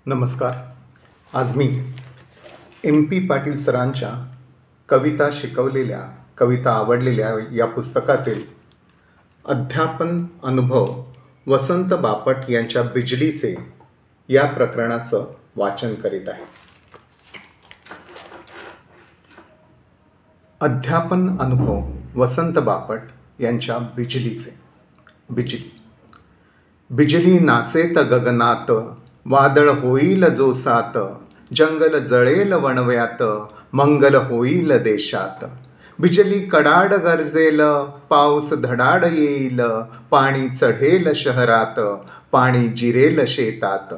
नमस्कार. आज मी MP पाटील सरांच्या कविता शिकवलेल्या, कविता आवडलेल्या या पुस्तकातील अध्यापन अनुभव वसंत बापट यांच्या बिजलीचे या प्रकरणाचं वाचन करीत आहे. अध्यापन अनुभव वसंत बापट यांच्या बिजलीचे. बिजली नाचेत गगनात, वादळ होईल जोसात, जंगल जळेल वणव्यात, मंगल होईल देशात. बिजली कडाड गरजेल, पाऊस धडाड येईल, पाणी चढेल शहरात, पाणी जिरेल शेतात.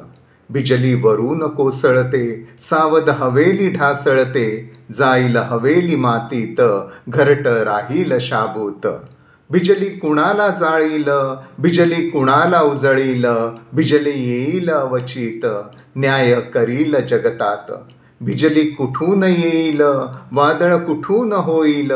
बिजली वरून कोसळते, सावध हवेली ढासळते, जाईल हवेली मातीत, घरट राहील शाबूत. बिजली कुणाला जाळील, बिजली कुणाला उजळील, बिजली येईल अवचित, न्याय करील जगतात. बिजली कुठून येईल, वादळ कुठून होईल,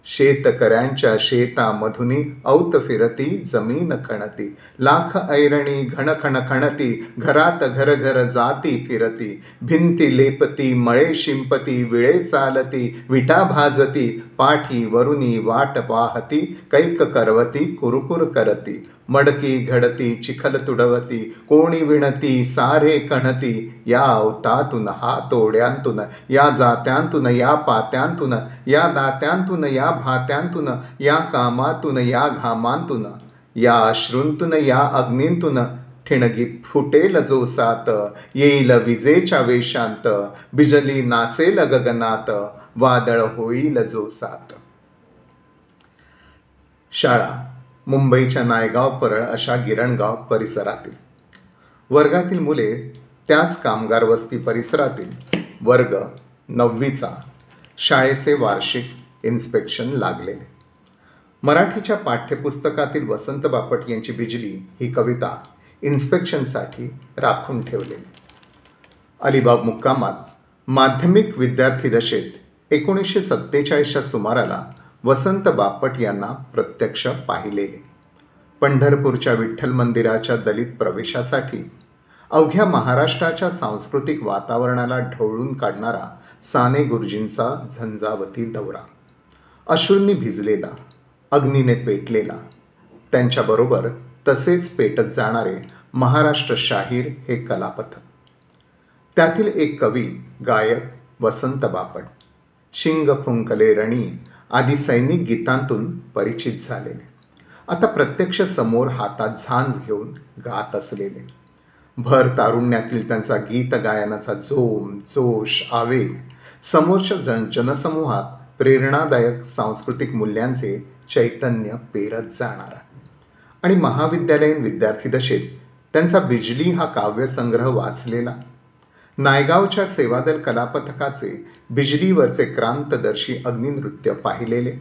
शेतकऱ्यांच्या शेतामधुनी औत फिरती जमीन खणती. लाख ऐरणी घण खण खणती, घरात घर घर जाती फिरती. भिंती लेपती, मळे शिंपती, विळे चालती, विटा भाजती, पाठी वरुनी वाट पाहती, कैक करवती कुरकुर करती. मडकी घडती, चिखल तुडवती, कोणी विणती, सारे कणती. या अवतातून, हा तोड्यांतून, या जात्यांतून, या पात्यांतून, या दात्यांतून, या भात्यांतून, या कामातून, या घामांतून, या अश्रूंतून, या अग्नींतून. ठिणगी फुटेल जोसात, येईल विजेच्या वेशांत, बिजली नाचेल गगनात, वादळ होईल जोसात. शाळा मुंबईच्या नायगाव परळ अशा गिरणगाव परिसरातील. वर्गातील मुले त्याच कामगार वस्ती परिसरातील. वर्ग 9वीचा. शाळेचे वार्षिक इन्स्पेक्शन लागलेले. मराठीच्या पाठ्यपुस्तकातील वसंत बापट यांची बिजली ही कविता इन्स्पेक्शनसाठी राखून ठेवलेली. अलिबाग मुक्कामात माध्यमिक विद्यार्थी दशेत 1947च्या सुमाराला वसंत बापट यांना प्रत्यक्ष पाहिलेले. पंढरपूरच्या विठ्ठल मंदिराच्या दलित प्रवेशासाठी अवघ्या महाराष्ट्राच्या सांस्कृतिक वातावरणाला ढवळून काढणारा साने गुरुजींचा झंझावती दौरा. अश्रूंनी भिजलेला, अग्नीने पेटलेला, त्यांच्याबरोबर तसेच पेटत जाणारे महाराष्ट्र शाहीर हे कलापथक. त्यातील एक कवी गायक वसंत बापट. शिंग फुंकले रणी आदी सैनिक गीतांतून परिचित झालेले, आता प्रत्यक्ष समोर हातात झांज घेऊन गात असलेले. भर तारुण्यातील त्यांचा गीत गायनाचा जोम, जोश, आवेग समोरच्या जनसमूहात प्रेरणादायक सांस्कृतिक मूल्यांचे चैतन्य पेरत जाणारा. आणि महाविद्यालयीन विद्यार्थी दशेत त्यांचा बिजली हा काव्यसंग्रह वाचलेला. नायगावच्या सेवादल कलापथकाचे बिजलीवरचे क्रांतदर्शी अग्निनृत्य पाहिलेले.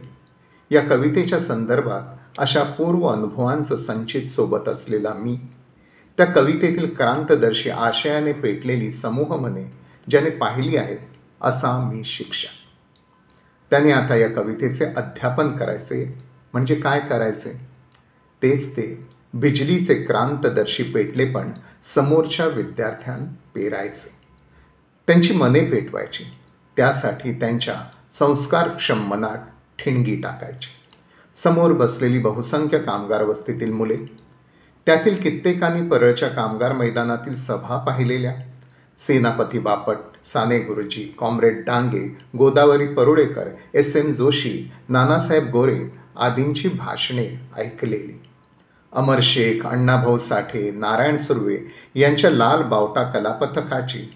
या कवितेच्या संदर्भात अशा पूर्व अनुभवांचं संचित सोबत असलेला मी, त्या कवितेतील क्रांतदर्शी आशयाने पेटलेली समूह मने ज्याने पाहिली आहेत असा मी शिक्षक. त्याने आता या कवितेचे अध्यापन करायचे. म्हणजे काय करायचे? तेच ते बिजलीचे क्रांतदर्शी पेटलेपण समोरच्या विद्यार्थ्यां पेरायचे, त्यांची मने पेटवायची. त्यासाठी त्यांच्या संस्कारक्षम मनात ठिणगी टाकायची. समोर बसलेली बहुसंख्य कामगार वस्तीतील मुले, त्यातील कित्येकांनी परळच्या कामगार मैदानातील सभा पाहिलेल्या. सेनापती बापट, साने गुरुजी, कॉम्रेड डांगे, गोदावरी परुळेकर, SM जोशी, नानासाहेब गोरे आदींची भाषणे ऐकलेली. अमर शेख, अण्णाभाऊ साठे, नारायण सुर्वे यांच्या लाल बावटा कलापथकाची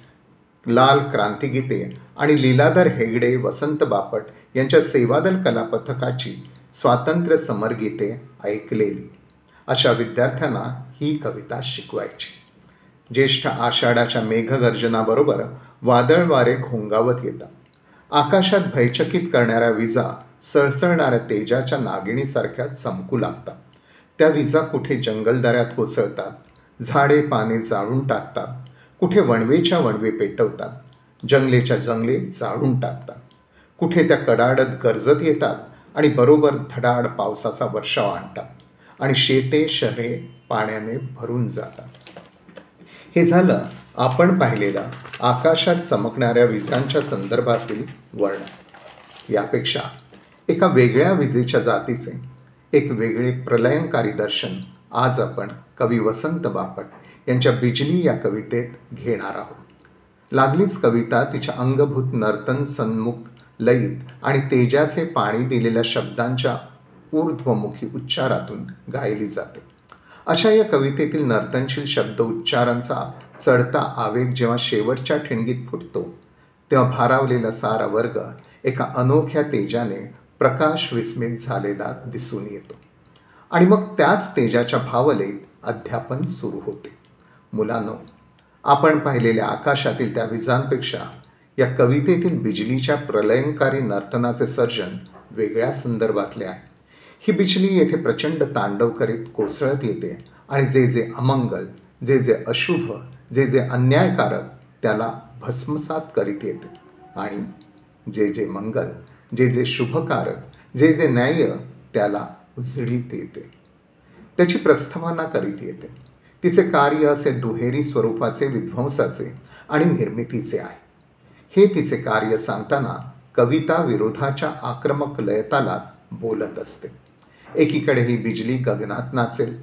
लाल क्रांतिगीते आणि लीलाधर हेगडे, वसंत बापट यांच्या सेवादल कलापथकाची स्वातंत्र्य समरगीते ऐकलेली. अशा विद्यार्थ्यांना ही कविता शिकवायची. ज्येष्ठ आषाढाच्या मेघगर्जनाबरोबर वादळ वारे घोंगावत येतात. आकाशात भयचकित करणाऱ्या विजा सळसळणाऱ्या तेजाच्या नागिणीसारख्या चमकू लागतात. त्या विजा कुठे जंगलदऱ्यात कोसळतात, झाडे पाने जाळून टाकतात, कुठे वणवेच्या वणवे पेटवतात, जंगलेच्या जंगले जाळून टाकतात. कुठे त्या कडाडत गरजत येतात आणि बरोबर धडाड पावसाचा वर्षाव आणतात आणि शेते शहरे पाण्याने भरून जातात. हे झालं आपण पाहिलेला आकाशात चमकणाऱ्या विजांच्या संदर्भातील वर्णन यापेक्षा एका वेगळ्या विजेच्या जातीचे एक वेगळे प्रलयंकारी दर्शन आज आपण कवी वसंत बापट यांच्या बिजली या कवितेत घेणार आहोत. लागलीच कविता तिच्या अंगभूत नर्तन सन्मुख लयीत आणि तेजाचे पाणी दिलेल्या शब्दांच्या ऊर्ध्वमुखी उच्चारातून गायली जाते. अशा या कवितेतील नर्तनशील शब्द उच्चारांचा चढता आवेग जेव्हा शेवटच्या ठिणगीत फुटतो तेव्हा भारावलेला सारा वर्ग एका अनोख्या तेजाने प्रकाश विस्मित झालेला दिसून येतो आणि मग त्याच तेजाच्या भावलेत अध्यापन सुरू होते. मुलांनो, आपण पाहिलेल्या आकाशातील त्या विजांपेक्षा या कवितेतील बिजलीच्या प्रलयंकारी नर्तनाचे सर्जन वेगळ्या संदर्भातले आहे. ही बिजली येथे प्रचंड तांडव करीत कोसळत येते आणि जे जे अमंगल, जे जे अशुभ, जे जे अन्यायकारक त्याला भस्मसात करीत येते आणि जे जे मंगल, जे जे शुभकारक, जे जे न्याय्य त्याला उजळीत येते. त्याची प्रस्थापना करीत येते. तिचे कार्य असे दुहेरी स्वरूपाचे विध्वंसाचे आणि निर्मितीचे आहे. हे तिचे कार्य सांगताना कविता विरोधाच्या आक्रमक लयतालात बोलत असते. एकीकडे ही बिजली गगनात नाचेल,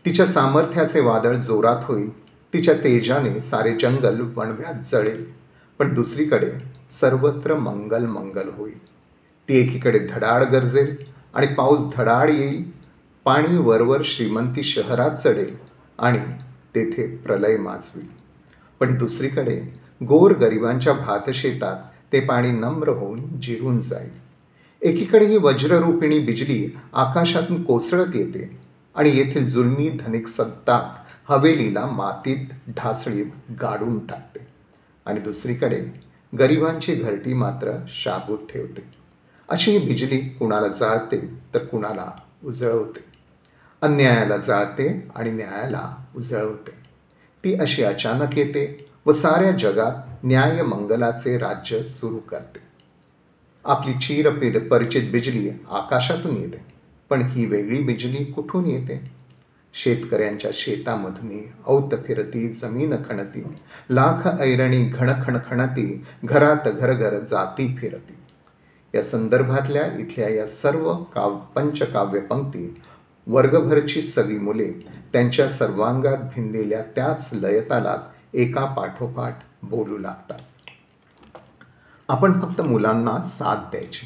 तिच्या सामर्थ्याचे वादळ जोरात होईल, तिच्या तेजाने सारे जंगल वणव्यात जळेल, पण दुसरीकडे सर्वत्र मंगल मंगल होईल. ती एकीकडे धडाड गरजेल आणि पाऊस धडाड येईल, पाणी वरवर श्रीमंती शहरात चढेल आणि तेथे प्रलय माजवेल, पण दुसरीकडे गोर गरिबांच्या भातशेतात ते पाणी नम्र होऊन जिरून जाईल. एकीकडे ही वज्ररूपिणी बिजली आकाशातून कोसळत येते आणि येथील जुलमी धनिक सत्ता हवेलीला मातीत ढासळीत गाडून टाकते आणि दुसरीकडे गरिबांची घरटी मात्र शाबूत ठेवते. अशी ही बिजली कुणाला जाळते तर कुणाला उजळवते, अन्यायाला जाळते आणि न्यायाला उजळवते. ती अशी अचानक येते व साऱ्या जगात न्याय मंगलाचे राज्य सुरू करते. आपली परिचित बिजली आकाशातून येते, पण ही वेगळी बिजली कुठून येते? शेतकऱ्यांच्या शेतामधून औत फिरती, जमीन खणती, लाख ऐरणी घण खणखणती, घरात घरघर जाती फिरती. या संदर्भातल्या इथल्या या सर्व पंचकाव्य पंक्ती वर्गभरची सगळी मुले त्यांच्या सर्वांगात भिनलेल्या त्याच लयतालात एका पाठोपाठ बोलू लागतात. आपण फक्त मुलांना साथ द्यायची.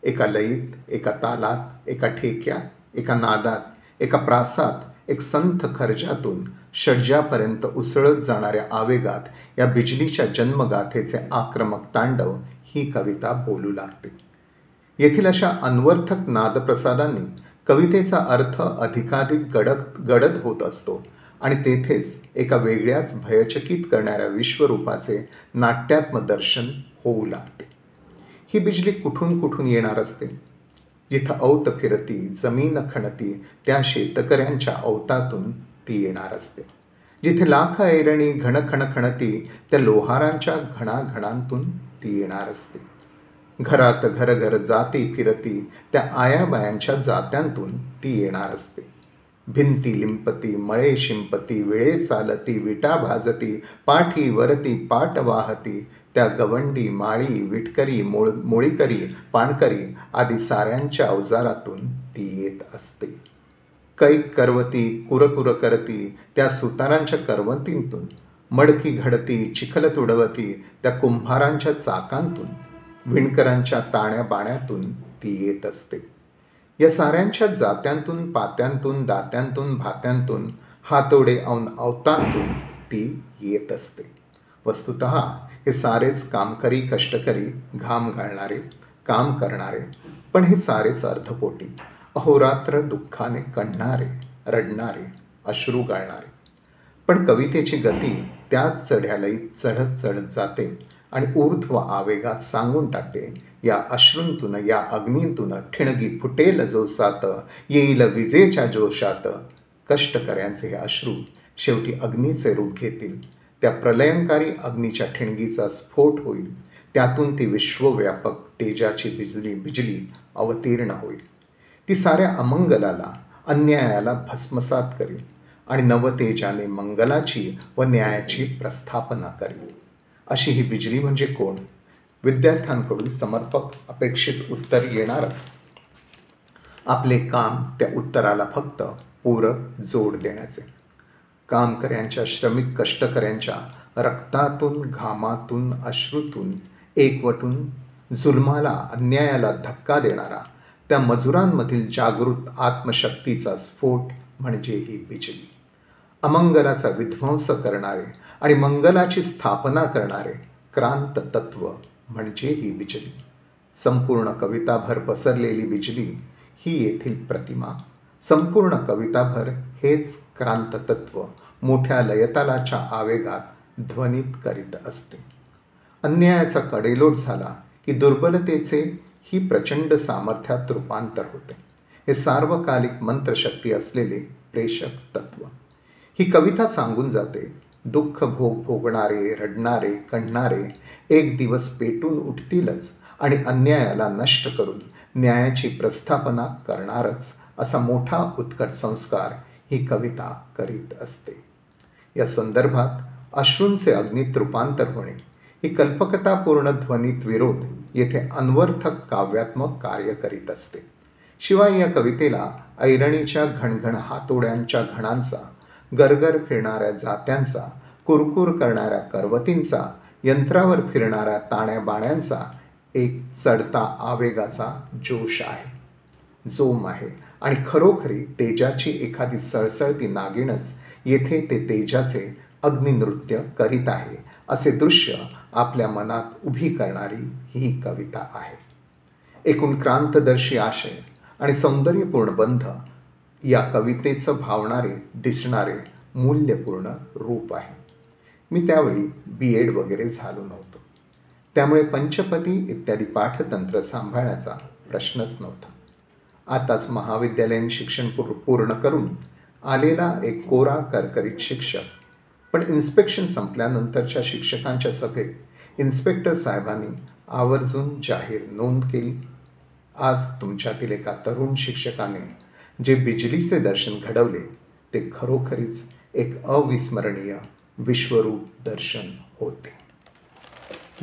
एका लयीत, एका तालात, एका ठेक्यात, एका नादात, एका प्रासात, एक संथ खर्जातून षड्जापर्यंत उसळत जाणाऱ्या आवेगात या बिजलीच्या जन्मगाथेचे आक्रमक तांडव ही कविता बोलू लागते. येथील अशा अनवर्थक नादप्रसादांनी कवितेचा अर्थ अधिकाधिक गडद होत असतो आणि तेथेच एका वेगळ्याच भयचकित करणाऱ्या विश्वरूपाचे नाट्यात्म दर्शन होऊ लागते. ही बिजली कुठून कुठून येणार असते? जिथं औत फिरती, जमीन खणती त्या शेतकऱ्यांच्या औतातून ती येणार असते. जिथे लाख ऐरणी घण खणखणती त्या लोहारांच्या घणाघणांतून ती येणार असते. घरात घरघर जाती फिरती त्या आयाबायांच्या जात्यांतून ती येणार असते. भिंती लिंपती, मळे शिंपती, विळे चालती, विटा भाजती, पाठी वरती पाट वाहती त्या गवंडी, माळी, विटकरी, मोळीकरी, पाणकरी आदी साऱ्यांच्या अवजारातून ती येत असते. कैक करवती, कुरकुर करती त्या सुतारांच्या करवतींतून, मडकी घडती, चिखल तुडवती त्या कुंभारांच्या चाकांतून, विणकरांच्या ताण्या बाण्यातून ती येत असते. या साऱ्यांच्या जात्यांतून, पात्यांतून, दात्यांतून, भात्यांतून, हातोडे अवतांतून ती येत असते. वस्तुतः हे सारेच कामकरी, कष्टकरी, घाम गाळणारे, काम करणारे, पण हे सारेच अर्धपोटी, अहोरात्र दुःखाने कणणारे, रडणारे, अश्रू गाळणारे. पण कवितेची गती त्याच चढ्यालयीत चढत चढत जाते आणि ऊर्ध्व आवेगात सांगून टाकते, या अश्रूंतून, या अग्नींतून ठिणगी फुटेल जोशात, येईल विजेच्या जोशात. कष्टकऱ्यांचे हे अश्रू शेवटी अग्नीचे रूप घेतील. त्या प्रलयंकारी अग्नीच्या ठिणगीचा स्फोट होईल. त्यातून ती विश्वव्यापक तेजाची बिजली अवतीर्ण होईल. ती साऱ्या अमंगलाला, अन्यायाला भस्मसात करेल आणि नवतेजाने मंगलाची व न्यायाची प्रस्थापना करी. अशी ही बिजली म्हणजे कोण? विद्यार्थ्यांकडून समर्पक अपेक्षित उत्तर येणारच. आपले काम त्या उत्तराला फक्त पूरक जोड देण्याचे. कामकऱ्यांच्या, श्रमिक कष्टकऱ्यांच्या रक्तातून, घामातून, अश्रूतून एकवटून जुलमाला, अन्यायाला धक्का देणारा त्या मजुरांमधील जागृत आत्मशक्तीचा स्फोट म्हणजे ही बिजली. अमंगलाचा विध्वंस करणारे आणि मंगलाची स्थापना करणारे क्रांत तत्व म्हणजे ही बिजली. संपूर्ण कविताभर पसरलेली बिजली ही येथील प्रतिमा. संपूर्ण कविताभर हेच क्रांत तत्व मोठ्या लयतालाच्या आवेगात ध्वनित करीत असते. अन्यायाचा कडेलोट झाला की दुर्बलतेचे ही प्रचंड सामर्थ्यात रूपांतर होते. हे सार्वकालिक मंत्रशक्ती असलेले प्रेषक तत्व. ही कविता सांगून जाते, दुःख भोगणारे, रडणारे, कणणारे एक दिवस पेटून उठतीलच आणि अन्यायाला नष्ट करून न्यायाची प्रस्थापना करणारच असा मोठा उत्कट संस्कार ही कविता करीत असते. या संदर्भात अश्रूंचे अग्नीत रूपांतर होणे ही कल्पकतापूर्ण ध्वनित विरोध येथे अन्वर्थक काव्यात्मक कार्य करीत असते. शिवाय या कवितेला ऐरणीच्या घणघण हातोड्यांच्या घणांचा, गरगर फिरणाऱ्या जात्यांचा, कुरकुर करणाऱ्या करवतींचा, यंत्रावर फिरणाऱ्या ताण्या बाण्यांचा एक चढता आवेगाचा जोश आहे, जोम आहे आणि खरोखरी तेजाची एखादी सळसळती नागिणच येथे ते तेजाचे अग्निनृत्य करीत आहे असे दृश्य आपल्या मनात उभी करणारी ही कविता आहे. एकूण क्रांतदर्शी आशय आणि सौंदर्यपूर्ण बंध या कवितेचं भावणारे, दिसणारे, मूल्यपूर्ण रूप आहे. मी त्यावेळी B.Ed वगैरे झालो नव्हतो, त्यामुळे पंचपदी इत्यादी पाठतंत्र सांभाळण्याचा प्रश्नच नव्हता. आताच महाविद्यालयीन शिक्षण पूर्ण करून आलेला एक कोरा करकरीत शिक्षक, पण इन्स्पेक्शन संपल्यानंतरच्या शिक्षकांच्या सभेत इन्स्पेक्टर साहेबांनी आवर्जून जाहीर नोंद केली, आज तुमच्यातील एका तरुण शिक्षकाने जे बिजलीचे दर्शन घडवले ते खरोखरीच एक अविस्मरणीय विश्वरूप दर्शन होते.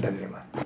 धन्यवाद.